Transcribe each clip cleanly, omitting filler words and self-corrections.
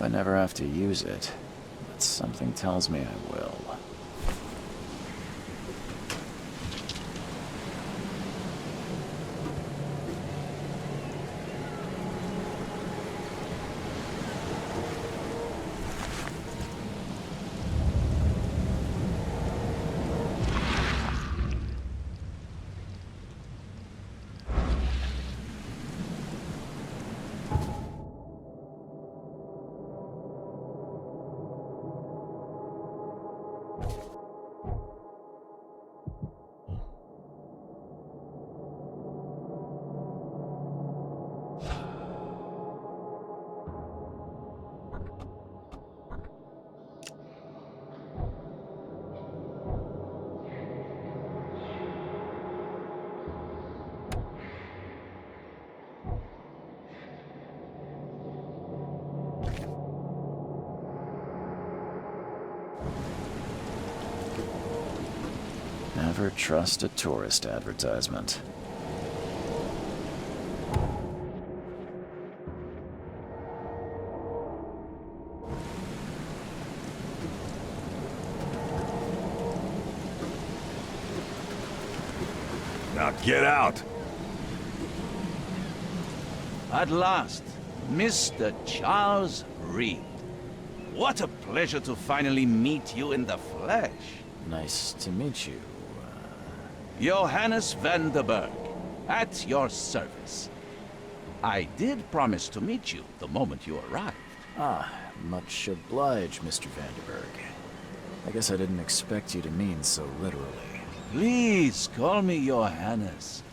I never have to use it, but something tells me I will. Never trust a tourist advertisement. Now get out! At last, Mr. Charles Reed. What a pleasure to finally meet you in the flesh. Nice to meet you. Johannes van der Berg, at your service. I did promise to meet you the moment you arrived. Ah, much obliged, Mr. Vanderberg. I guess I didn't expect you to mean so literally. Please call me Johannes.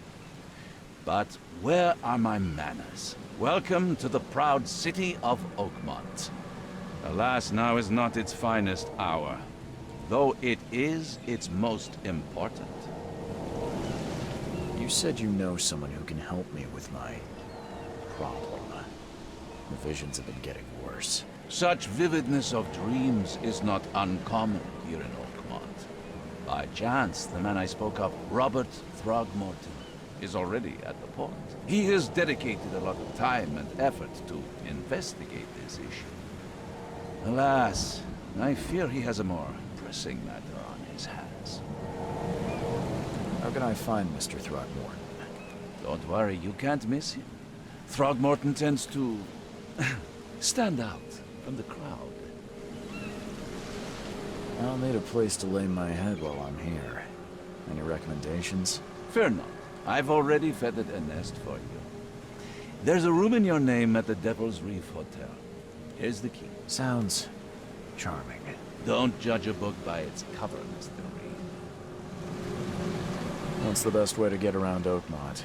But where are my manners? Welcome to the proud city of Oakmont. Alas, now is not its finest hour, though it is its most important. You said you know someone who can help me with my problem. The visions have been getting worse. Such vividness of dreams is not uncommon here in Oakmont. By chance, the man I spoke of, Robert Throgmorton, is already at the port. He has dedicated a lot of time and effort to investigate this issue. Alas, I fear he has a more pressing matter on his hands. How can I find Mr. Throgmorton? Don't worry, you can't miss him. Throgmorton tends to stand out from the crowd. I'll need a place to lay my head while I'm here. Any recommendations? Fear not. I've already feathered a nest for you. There's a room in your name at the Devil's Reef Hotel. Here's the key. Sounds charming. Don't judge a book by its cover, Mr. Reed. What's the best way to get around Oakmont?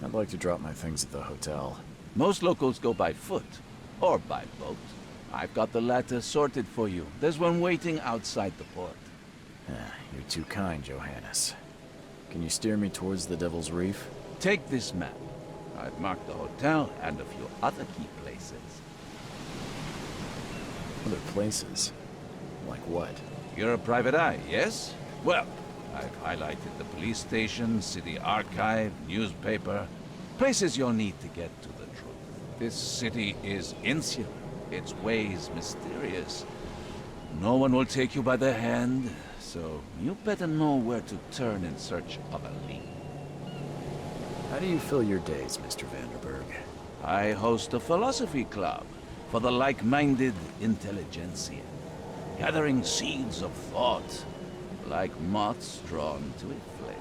I'd like to drop my things at the hotel. Most locals go by foot, or by boat. I've got the latter sorted for you. There's one waiting outside the port. You're too kind, Johannes. Can you steer me towards the Devil's Reef? Take this map. I've marked the hotel and a few other key places. Other places? Like what? You're a private eye, yes? Well, I've highlighted the police station, city archive, newspaper. Places you'll need to get to the truth. This city is insular, its ways mysterious. No one will take you by the hand, so you better know where to turn in search of a lead. How do you fill your days, Mr. Vanderberg? I host a philosophy club for the like-minded intelligentsia, gathering seeds of thought, like moths drawn to a flame.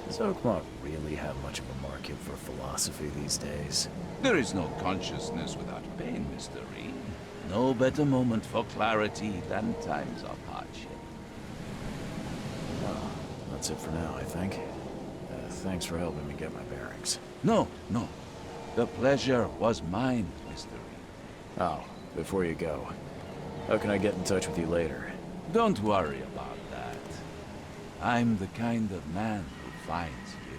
Does Oakmont really have much of a market for philosophy these days? There is no consciousness without pain, Mr. Reed. No better moment for clarity than times of hardship. Well, that's it for now, I think. Thanks for helping me get my bearings. No. The pleasure was mine, Mr. Reed. Oh, before you go, how can I get in touch with you later? Don't worry about that. I'm the kind of man who finds you.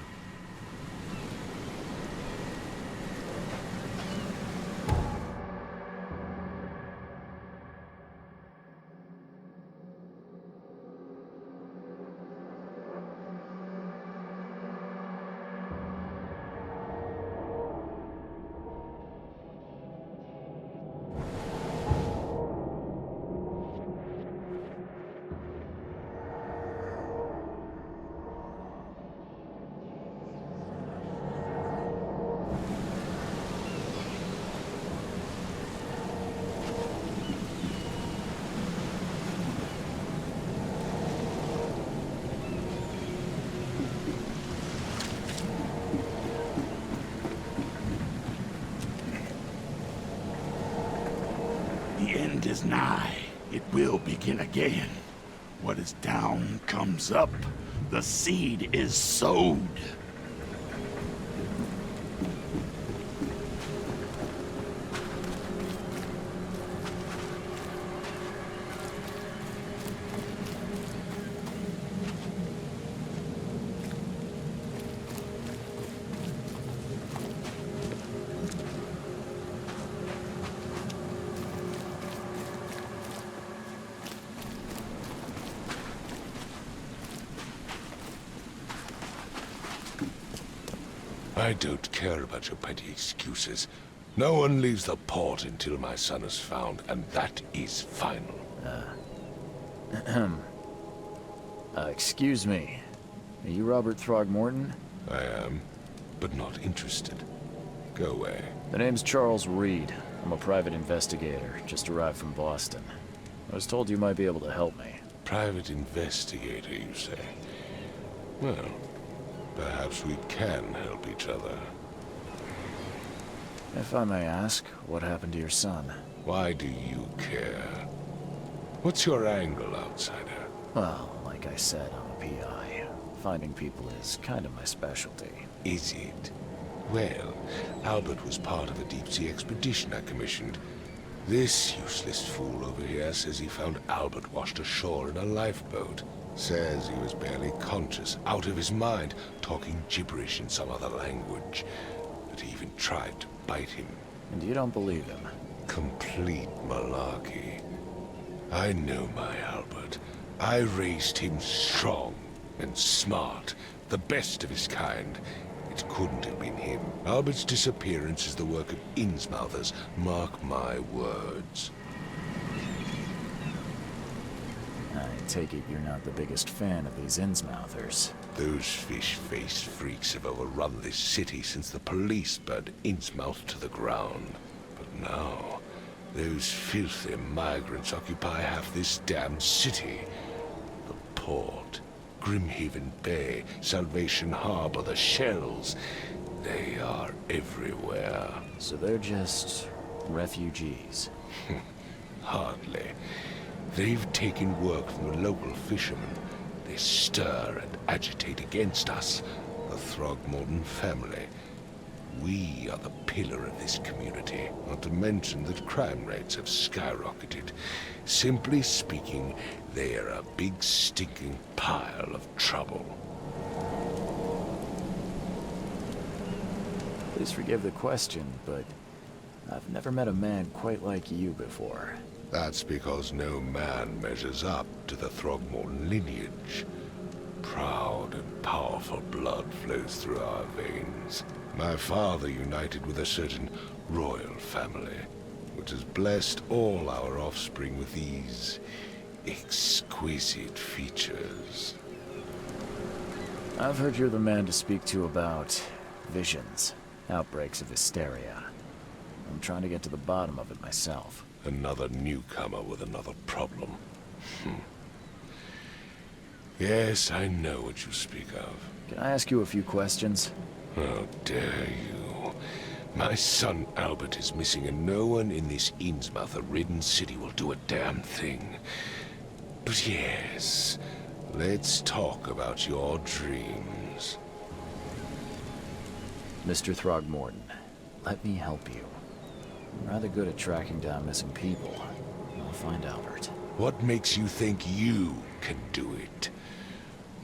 The end is nigh. It will begin again. What is down comes up. The seed is sowed. I don't care about your petty excuses. No one leaves the port until my son is found, and that is final. Excuse me. Are you Robert Throgmorton? I am, but not interested. Go away. The name's Charles Reed. I'm a private investigator, just arrived from Boston. I was told you might be able to help me. Private investigator, you say? Well, perhaps we can help each other. If I may ask, what happened to your son? Why do you care? What's your angle, outsider? Well, like I said, I'm a PI. Finding people is kind of my specialty. Is it? Well, Albert was part of a deep-sea expedition I commissioned. This useless fool over here says he found Albert washed ashore in a lifeboat. Says he was barely conscious, out of his mind, talking gibberish in some other language. That he even tried to bite him. And you don't believe him? Complete malarkey. I know my Albert. I raised him strong and smart, the best of his kind. It couldn't have been him. Albert's disappearance is the work of Innsmouthers, mark my words. I take it you're not the biggest fan of these Innsmouthers. Those fish-faced freaks have overrun this city since the police burned Innsmouth to the ground. But now, those filthy migrants occupy half this damn city. The port, Grimhaven Bay, Salvation Harbor, the shells, they are everywhere. So they're just refugees? Hardly. They've taken work from the local fishermen. They stir and agitate against us, the Throgmorton family. We are the pillar of this community, not to mention that crime rates have skyrocketed. Simply speaking, they are a big stinking pile of trouble. Please forgive the question, but I've never met a man quite like you before. That's because no man measures up to the Throgmorton lineage. Proud and powerful blood flows through our veins. My father united with a certain royal family, which has blessed all our offspring with these exquisite features. I've heard you're the man to speak to about visions, outbreaks of hysteria. I'm trying to get to the bottom of it myself. Another newcomer with another problem. Yes, I know what you speak of. Can I ask you a few questions? How dare you? My son Albert is missing, and no one in this Innsmouth-ridden city will do a damn thing. But yes, let's talk about your dreams. Mr. Throgmorton, let me help you. I'm rather good at tracking down missing people. I'll find Albert. What makes you think you can do it?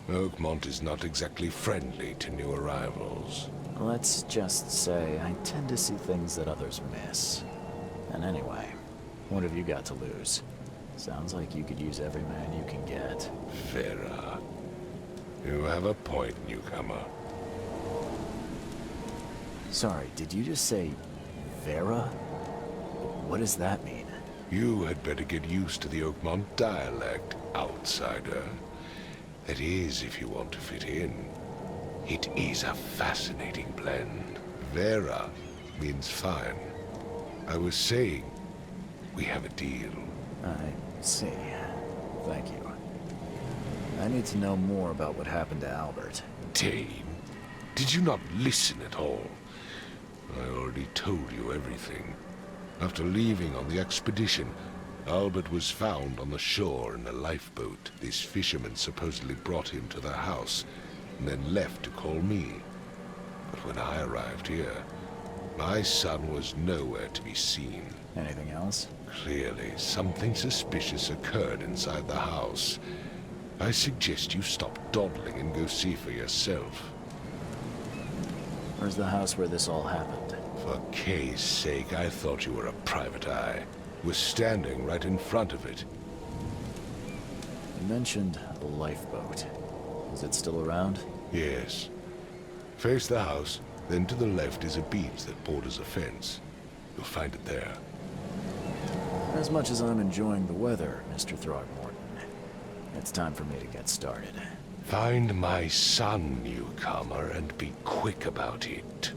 Oakmont is not exactly friendly to new arrivals. Let's just say I tend to see things that others miss. And anyway, what have you got to lose? Sounds like you could use every man you can get. Vera. You have a point, newcomer. Sorry, did you just say Vera? What does that mean? You had better get used to the Oakmont dialect, outsider. That is, if you want to fit in. It is a fascinating blend. Vera means fine. I was saying, we have a deal. I see. Thank you. I need to know more about what happened to Albert. Dane, did you not listen at all? I already told you everything. After leaving on the expedition, Albert was found on the shore in a lifeboat. These fishermen supposedly brought him to their house, and then left to call me. But when I arrived here, my son was nowhere to be seen. Anything else? Clearly, something suspicious occurred inside the house. I suggest you stop dawdling and go see for yourself. Where's the house where this all happened? For Kay's sake, I thought you were a private eye. Was standing right in front of it. You mentioned a lifeboat. Is it still around? Yes. Face the house, then to the left is a beach that borders a fence. You'll find it there. As much as I'm enjoying the weather, Mr. Throgmorton, it's time for me to get started. Find my son, newcomer, and be quick about it.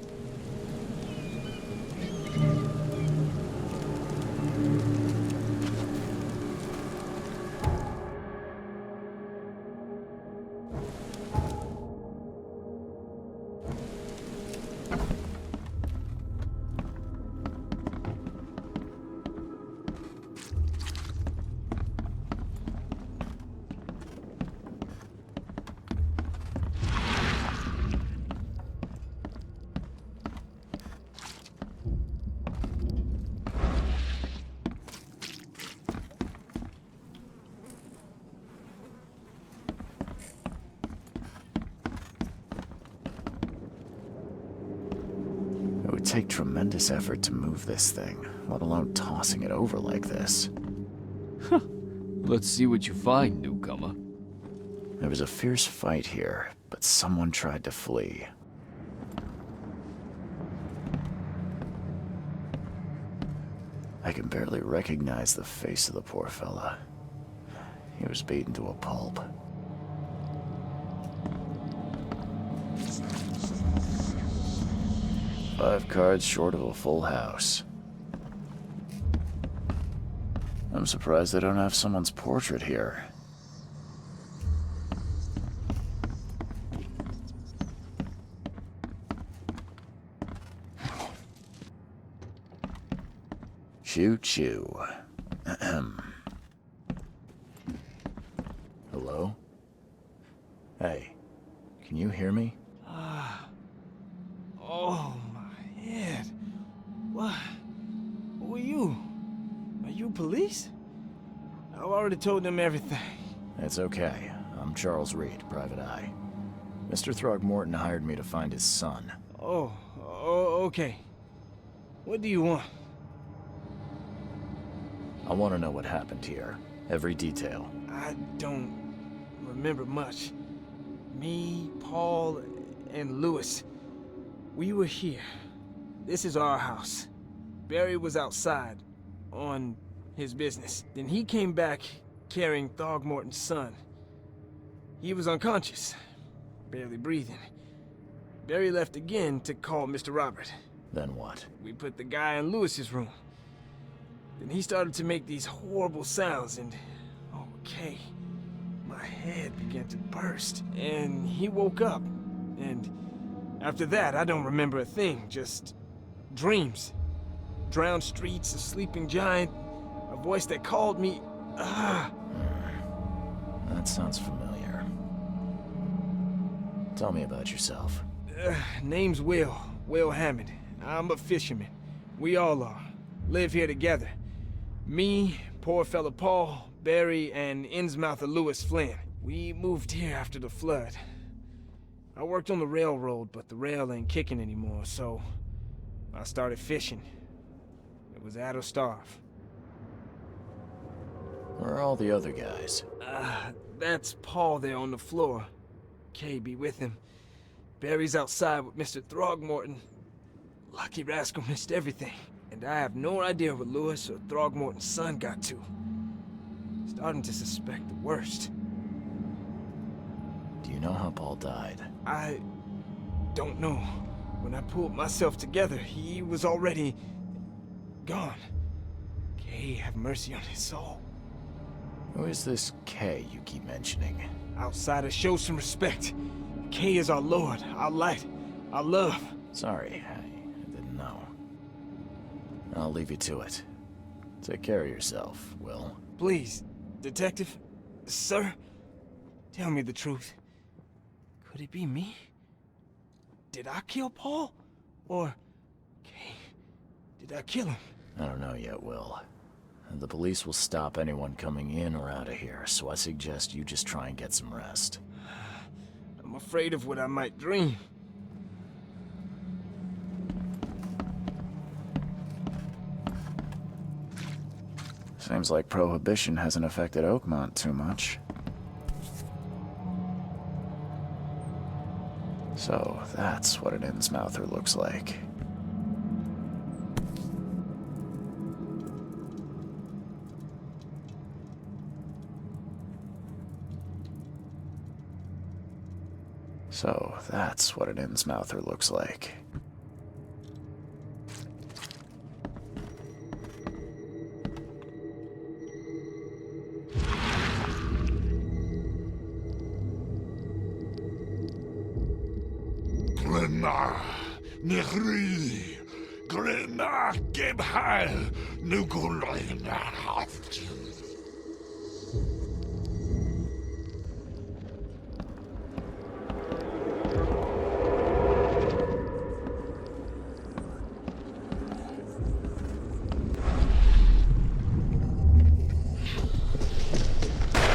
It would take tremendous effort to move this thing, let alone tossing it over like this. Let's see what you find, newcomer. There was a fierce fight here, but someone tried to flee. I can barely recognize the face of the poor fella. He was beaten to a pulp. Five cards short of a full house. I'm surprised they don't have someone's portrait here. Choo-choo. Hello? Hey, can you hear me? Oh, my head. What? Who are you? Are you police? I've already told them everything. It's okay. I'm Charles Reed, Private Eye. Mr. Throgmorton hired me to find his son. Oh, okay. What do you want? I want to know what happened here. Every detail. I don't remember much. Me, Paul, and Lewis. We were here. This is our house. Barry was outside, on his business. Then he came back carrying Throgmorton's son. He was unconscious, barely breathing. Barry left again to call Mr. Robert. Then what? We put the guy in Lewis's room. Then he started to make these horrible sounds and... okay. My head began to burst, and he woke up. And after that, I don't remember a thing, just dreams. Drowned streets, a sleeping giant, a voice that called me. That sounds familiar. Tell me about yourself. Name's Will Hammond. I'm a fisherman. We all are. Live here together. Me, poor fella Paul, Barry, and Innsmouther Lewis Flynn. We moved here after the flood. I worked on the railroad, but the rail ain't kicking anymore, so I started fishing. It was at or starve. Where are all the other guys? That's Paul there on the floor. Kay be with him. Barry's outside with Mr. Throgmorton. Lucky rascal missed everything. And I have no idea what Lewis or Throgmorton's son got to. Starting to suspect the worst. Do you know how Paul died? I don't know. When I pulled myself together, he was already gone. Kay have mercy on his soul. Who is this K you keep mentioning? Outsiders, show some respect. Kay is our lord, our light, our love. Sorry, I didn't know. I'll leave you to it. Take care of yourself, Will. Please, Detective, sir, tell me the truth. Could it be me? Did I kill Paul? Or, okay, did I kill him? I don't know yet, Will. The police will stop anyone coming in or out of here, so I suggest you just try and get some rest. I'm afraid of what I might dream. Seems like Prohibition hasn't affected Oakmont too much. So, that's what an Innsmouther looks like. So, that's what an Innsmouther looks like. Glenna, Nehri, Glenna, Gebhal, Nugulina,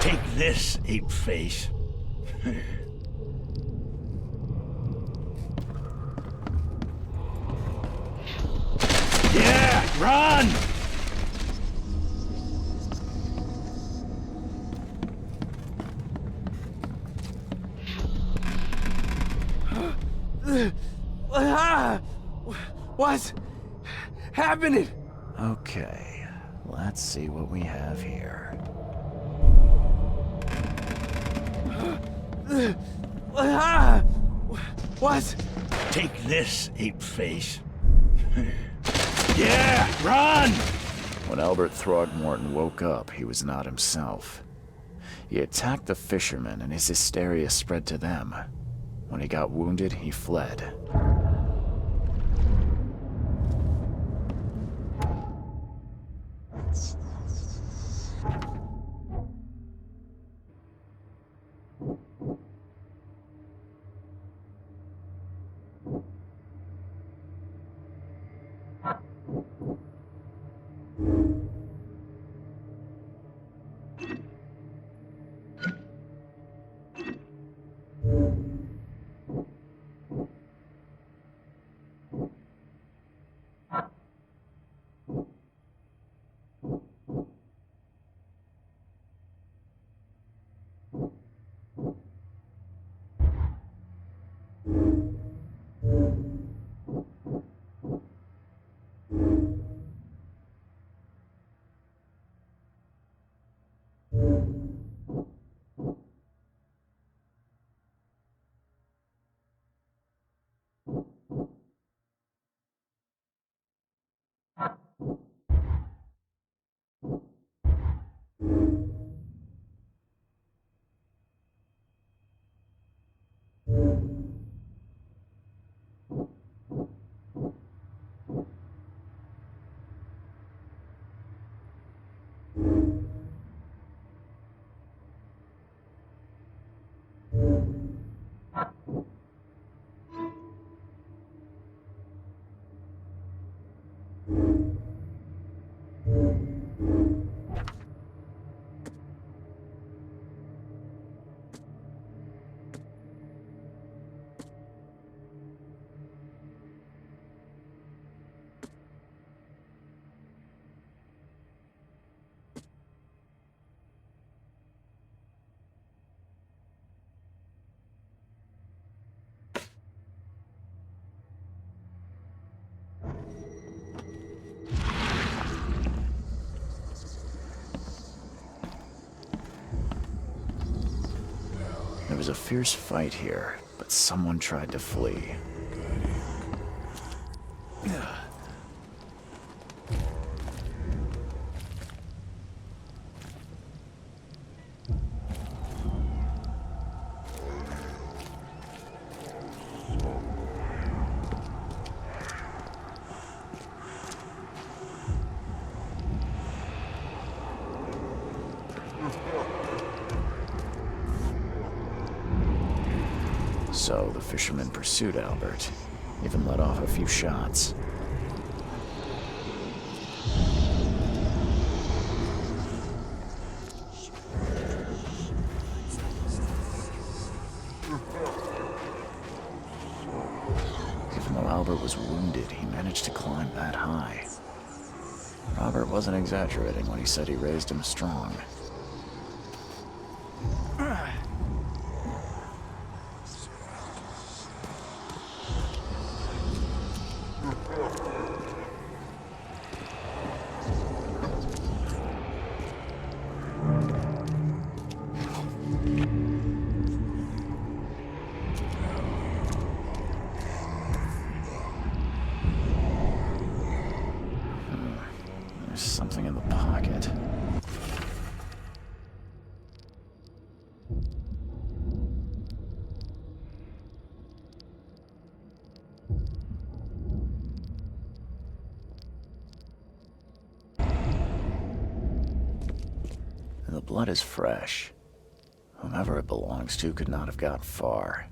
Take this, ape face. Yeah, run! What's happening? Okay, let's see what we have here. What? Take this, ape face. Yeah, run! When Albert Throgmorton woke up, he was not himself. He attacked the fishermen, and his hysteria spread to them. When he got wounded, he fled. There was a fierce fight here, but someone tried to flee. So the fisherman pursued Albert, even let off a few shots. Even though Albert was wounded, he managed to climb that high. Robert wasn't exaggerating when he said he raised him strong. There's something in the pocket. The blood is fresh. Whomever it belongs to could not have got far.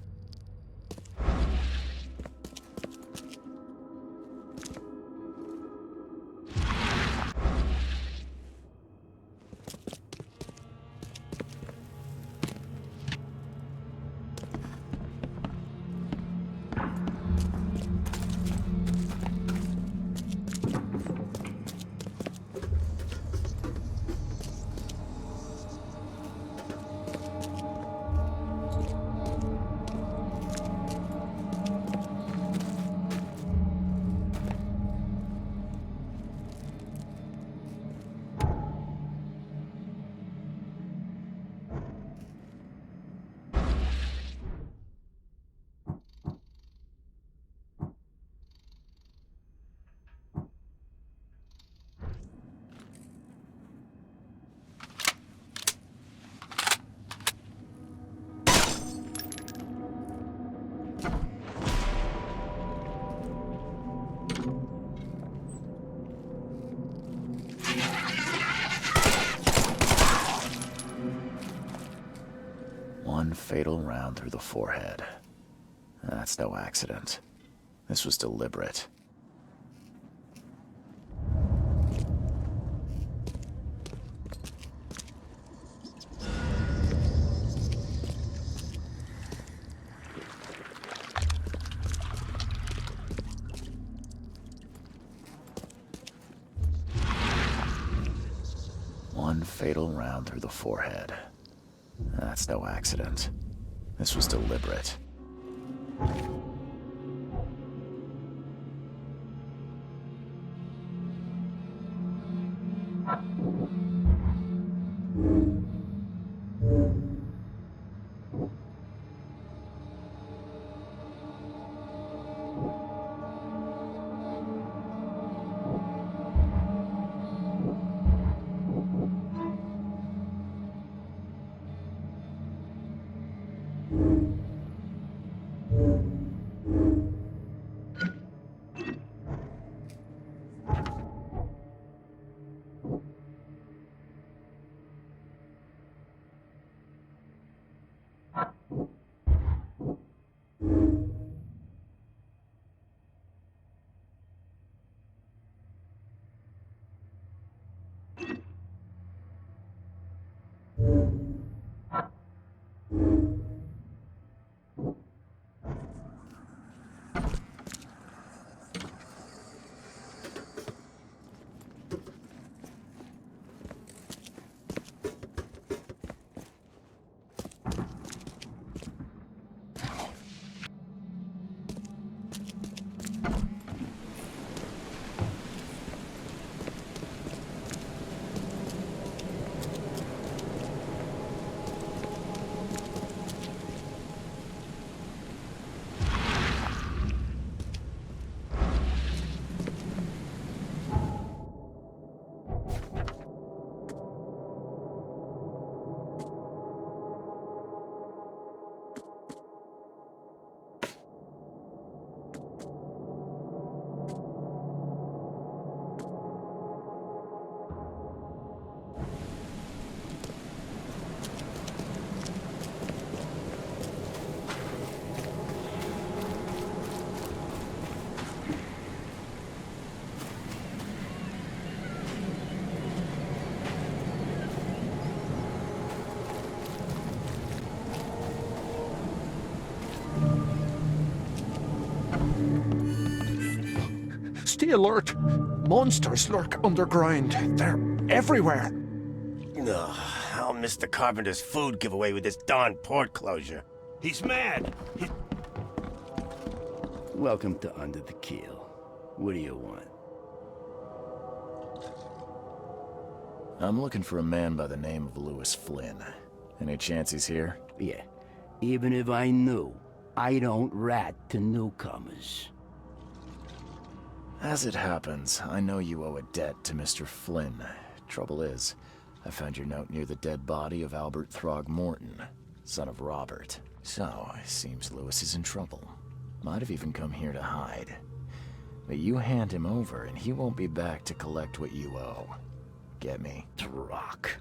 One fatal round through the forehead. That's no accident. This was deliberate. One fatal round through the forehead. That's no accident. This was deliberate. Frosty alert! Monsters lurk underground. They're everywhere. Ugh, I'll miss the carpenter's food giveaway with this darn port closure. He's mad. Welcome to Under the Keel. What do you want? I'm looking for a man by the name of Lewis Flynn. Any chance he's here? Yeah, even if I knew, I don't rat to newcomers. As it happens, I know you owe a debt to Mr. Flynn. Trouble is, I found your note near the dead body of Albert Throgmorton, son of Robert. So, it seems Lewis is in trouble. Might have even come here to hide. But you hand him over and he won't be back to collect what you owe. Get me? Rock.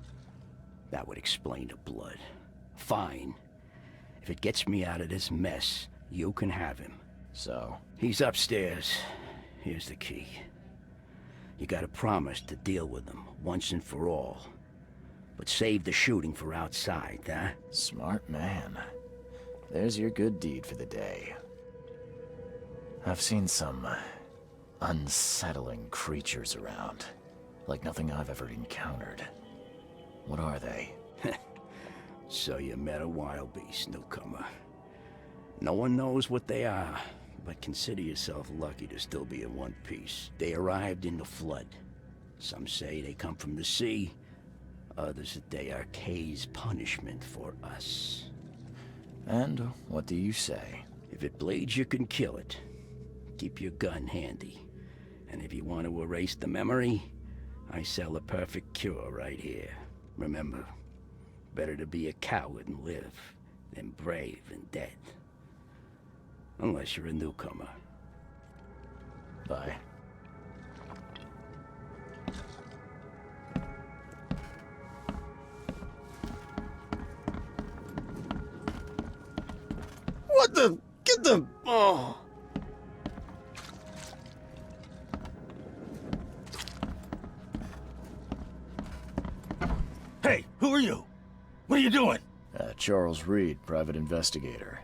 That would explain the blood. Fine. If it gets me out of this mess, you can have him. So? He's upstairs. Here's the key. You gotta promise to deal with him once and for all. But save the shooting for outside, huh? Smart man. There's your good deed for the day. I've seen some unsettling creatures around. Like nothing I've ever encountered. What are they? So you met a wild beast, newcomer. No one knows what they are, but consider yourself lucky to still be in one piece. They arrived in the flood. Some say they come from the sea. Others that they are Kay's punishment for us. And what do you say? If it bleeds, you can kill it. Keep your gun handy. And if you want to erase the memory, I sell a perfect cure right here. Remember, better to be a coward and live than brave and dead. Unless you're a newcomer. Bye. What the? Get the... Oh! Hey, who are you? What are you doing? Charles Reed, private investigator.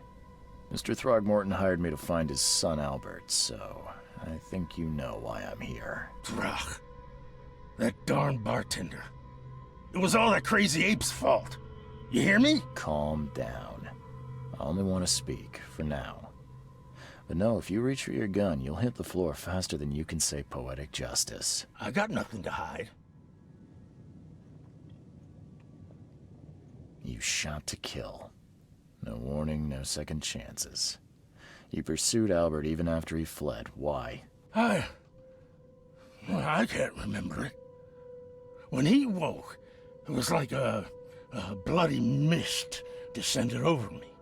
Mr. Throgmorton hired me to find his son Albert, so I think you know why I'm here. Throg. That darn bartender. It was all that crazy ape's fault. You hear me? Calm down. I only want to speak, for now. But no, if you reach for your gun, you'll hit the floor faster than you can say poetic justice. I got nothing to hide. You shot to kill. No warning, no second chances. You pursued Albert even after he fled. Why? I can't remember it. When he woke, it was like a bloody mist descended over me.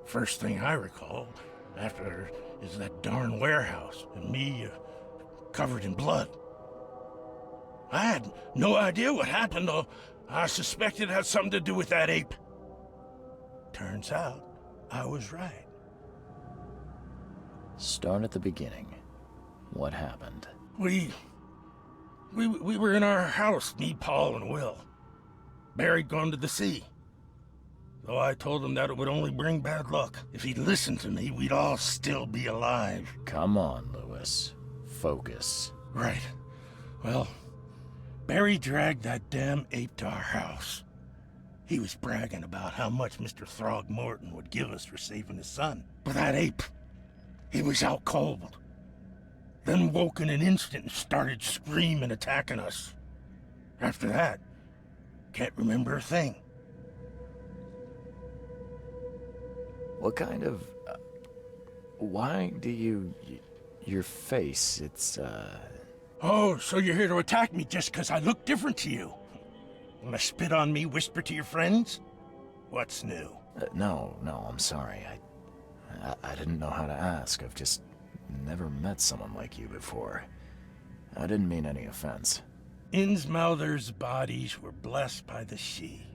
First thing I recall after is that darn warehouse and me covered in blood. I had no idea what happened, though. I suspected it had something to do with that ape. Turns out, I was right. Start at the beginning. What happened? We were in our house, me, Paul, and Will. Barry'd gone to the sea. Though I told him that it would only bring bad luck. If he'd listened to me, we'd all still be alive. Come on, Lewis. Focus. Right. Well, Barry dragged that damn ape to our house. He was bragging about how much Mr. Throgmorton would give us for saving his son. But that ape, he was out cold. Then woke in an instant and started screaming, attacking us. After that, can't remember a thing. What kind of... why do you... your face, it's, Oh, so you're here to attack me just because I look different to you? Wanna spit on me, whisper to your friends? What's new? No, I'm sorry. I didn't know how to ask. I've just never met someone like you before. I didn't mean any offense. Innsmouther's bodies were blessed by the sea.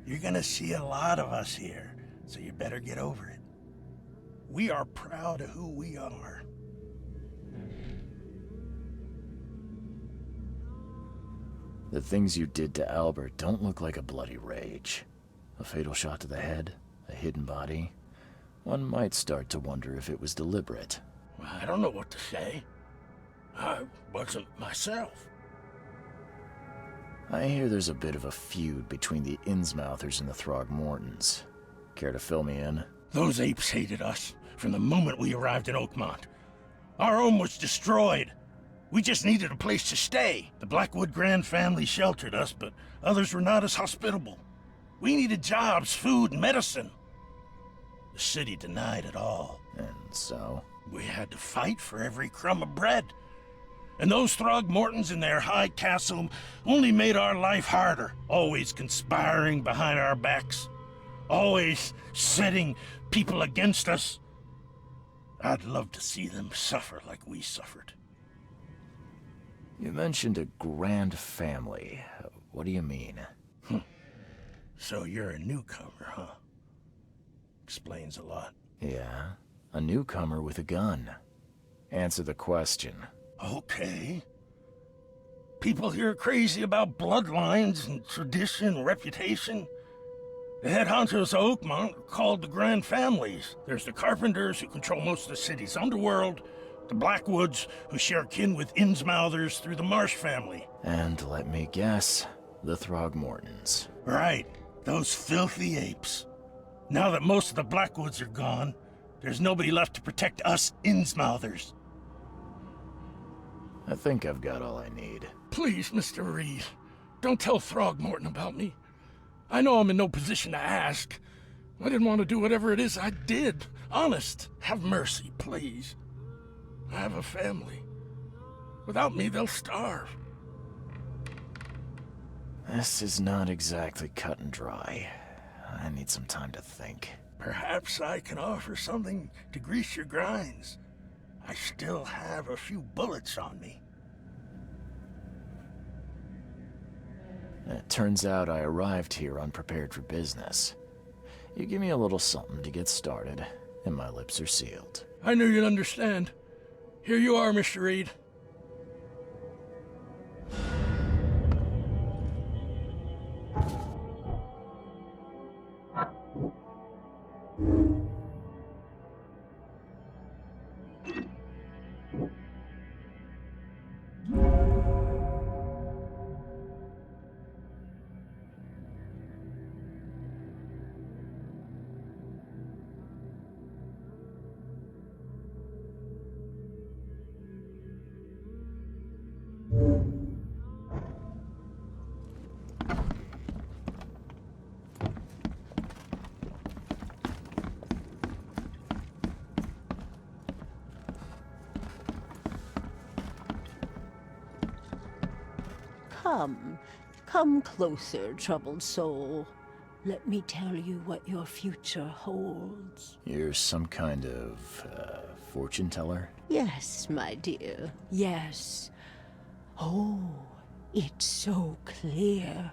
You're gonna see a lot of us here, so you better get over it. We are proud of who we are. The things you did to Albert don't look like a bloody rage. A fatal shot to the head, a hidden body. One might start to wonder if it was deliberate. I don't know what to say. I wasn't myself. I hear there's a bit of a feud between the Innsmouthers and the Throgmortons. Care to fill me in? Those apes hated us from the moment we arrived in Oakmont. Our home was destroyed. We just needed a place to stay. The Blackwood Grand family sheltered us, but others were not as hospitable. We needed jobs, food, and medicine. The city denied it all. And so? We had to fight for every crumb of bread. And those Throgmortons in their high castle only made our life harder, always conspiring behind our backs, always setting people against us. I'd love to see them suffer like we suffered. You mentioned a grand family. What do you mean? So you're a newcomer, huh? Explains a lot. Yeah, a newcomer with a gun. Answer the question. Okay. People here are crazy about bloodlines and tradition and reputation. The head honchos of Oakmont are called the Grand Families. There's the Carpenters, who control most of the city's underworld, the Blackwoods, who share kin with Innsmouthers through the Marsh family. And let me guess, the Throgmortons. Right, those filthy apes. Now that most of the Blackwoods are gone, there's nobody left to protect us Innsmouthers. I think I've got all I need. Please, Mr. Reed, don't tell Throgmorton about me. I know I'm in no position to ask. I didn't want to do whatever it is I did. Honest, have mercy, please. I have a family. Without me, they'll starve. This is not exactly cut and dry. I need some time to think. Perhaps I can offer something to grease your grinds. I still have a few bullets on me. It turns out I arrived here unprepared for business. You give me a little something to get started, and my lips are sealed. I knew you'd understand. Here you are, Mr. Reed. Come closer, troubled soul. Let me tell you what your future holds. You're some kind of, fortune teller? Yes, my dear, yes. Oh, it's so clear.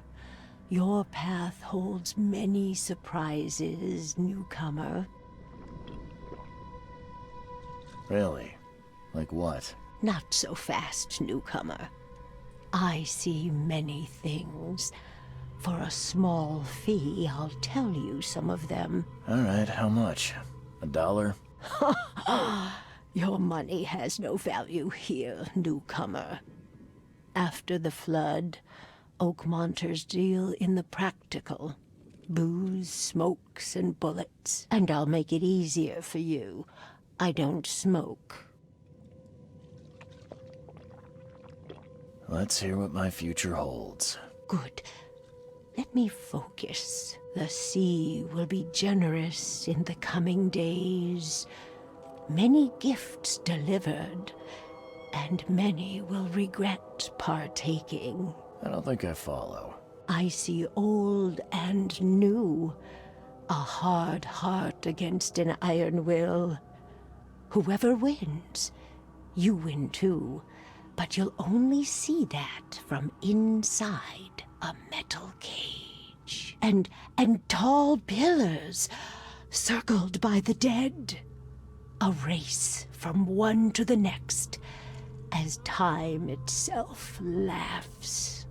Your path holds many surprises, newcomer. Really? Like what? Not so fast, newcomer. I see many things. For a small fee, I'll tell you some of them. All right, how much? $1? Your money has no value here, newcomer. After the flood, Oakmonters deal in the practical. Booze, smokes, and bullets. And I'll make it easier for you. I don't smoke. Let's hear what my future holds. Good. Let me focus. The sea will be generous in the coming days. Many gifts delivered, and many will regret partaking. I don't think I follow. I see old and new. A hard heart against an iron will. Whoever wins, you win too. But you'll only see that from inside a metal cage. And tall pillars, circled by the dead. A race from one to the next, as time itself laughs.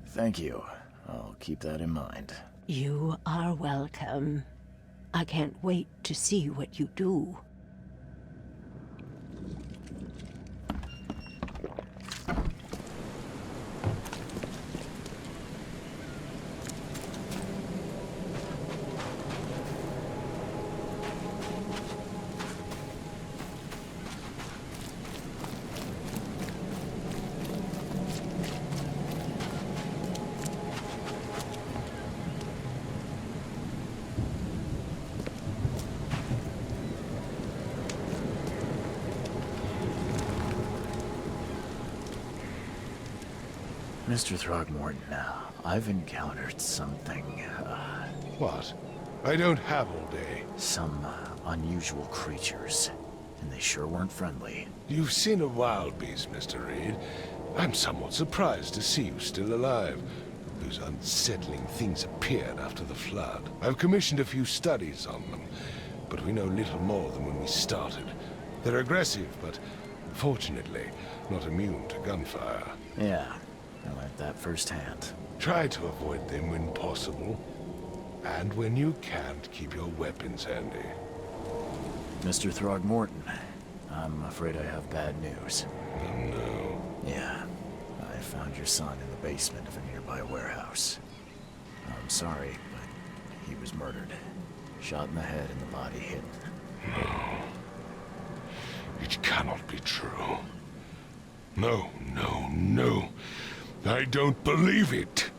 Thank you. I'll keep that in mind. You are welcome. I can't wait to see what you do. Mr. Throgmorton, I've encountered something, What? I don't have all day. some unusual creatures, and they sure weren't friendly. You've seen a wild beast, Mr. Reed. I'm somewhat surprised to see you still alive. Those unsettling things appeared after the flood. I've commissioned a few studies on them, but we know little more than when we started. They're aggressive, but fortunately, not immune to gunfire. Yeah, I learned that firsthand. Try to avoid them when possible. And when you can't, keep your weapons handy. Mr. Throgmorton, I'm afraid I have bad news. Oh, no. Yeah, I found your son in the basement of a nearby warehouse. I'm sorry, but he was murdered. Shot in the head and the body hidden. No. It cannot be true. No, no, no. I don't believe it.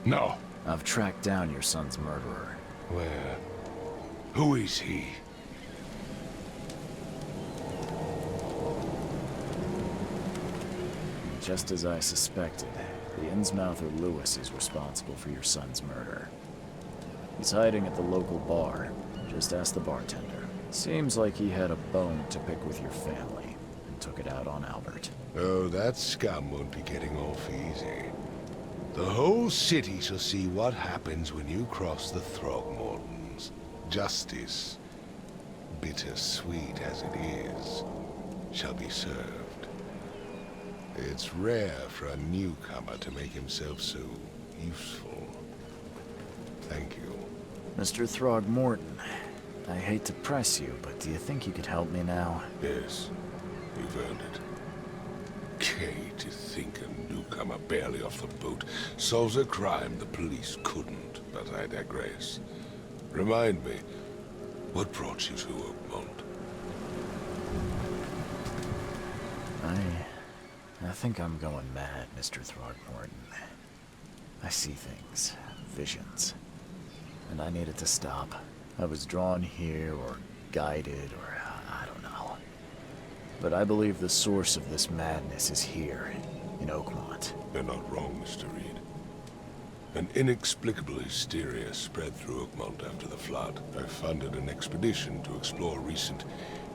No. I've tracked down your son's murderer. Where? Who is he? Just as I suspected, the Innsmouther Lewis is responsible for your son's murder. He's hiding at the local bar. Just ask the bartender. Seems like he had a bone to pick with your family, and took it out on Albert. Oh, that scum won't be getting off easy. The whole city shall see what happens when you cross the Throgmortons. Justice, bittersweet as it is, shall be served. It's rare for a newcomer to make himself so useful. Thank you. Mr. Throgmorton, I hate to press you, but do you think you could help me now? Yes, you've earned it. Gay to think a newcomer barely off the boat solves a crime the police couldn't, but I digress. Remind me, what brought you to Oakmont? I think I'm going mad, Mr. Throgmorton. I see things, visions, and I needed to stop. I was drawn here, or guided, or I don't know. But I believe the source of this madness is here, in Oakmont. You're not wrong, Mr. Reed. An inexplicable hysteria spread through Oakmont after the flood. I funded an expedition to explore recent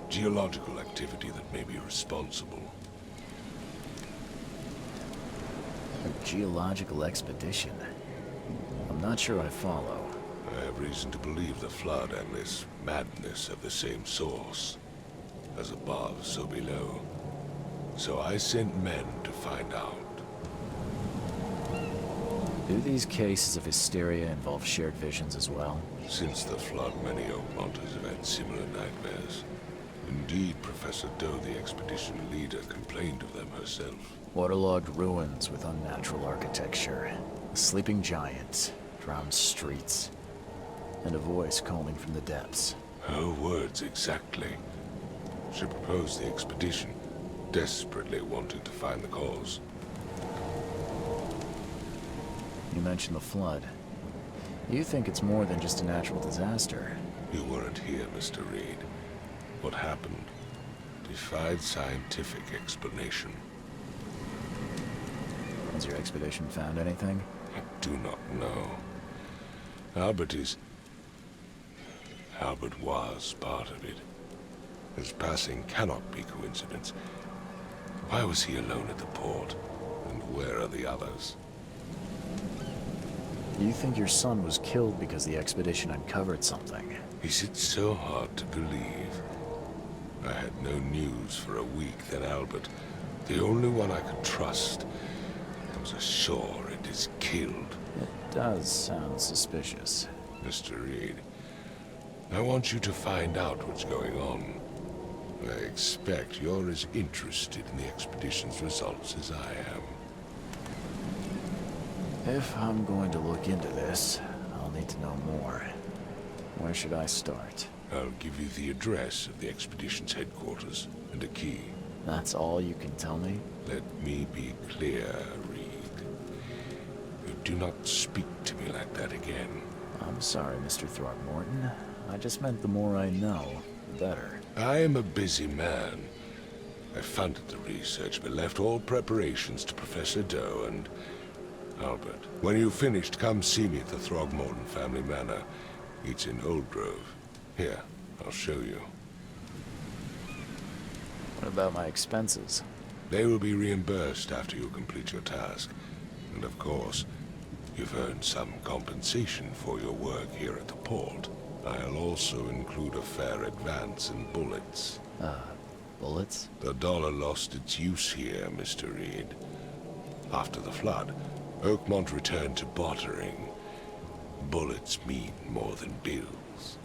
geological activity that may be responsible. A geological expedition? I'm not sure I follow. I have reason to believe the flood and this madness have the same source. As above, so below. So I sent men to find out. Do these cases of hysteria involve shared visions as well? Since the flood, many Oakmonters have had similar nightmares. Indeed, Professor Doe, the expedition leader, complained of them herself. Waterlogged ruins with unnatural architecture, a sleeping giant, drowned streets, and a voice calling from the depths. Her words exactly. She proposed the expedition, desperately wanting to find the cause. You mentioned the flood. You think it's more than just a natural disaster? You weren't here, Mr. Reed. What happened defied scientific explanation. Has your expedition found anything? I do not know. Albert was part of it. His passing cannot be coincidence. Why was he alone at the port? And where are the others? You think your son was killed because the expedition uncovered something? Is it so hard to believe? I had no news for a week, then Albert, the only one I could trust, comes ashore and is killed. It does sound suspicious. Mr. Reed, I want you to find out what's going on. I expect you're as interested in the expedition's results as I am. If I'm going to look into this, I'll need to know more. Where should I start? I'll give you the address of the expedition's headquarters and a key. That's all you can tell me? Let me be clear, Reed. You do not speak to me like that again. I'm sorry, Mr. Throgmorton. I just meant the more I know, the better. I am a busy man. I funded the research, but left all preparations to Professor Doe and Albert. When you've finished, come see me at the Throgmorton family manor. It's in Old Grove. Here, I'll show you. What about my expenses? They will be reimbursed after you complete your task. And of course, you've earned some compensation for your work here at the port. I'll also include a fair advance in bullets. Bullets? The dollar lost its use here, Mr. Reed. After the flood, Oakmont returned to bartering. Bullets mean more than bills.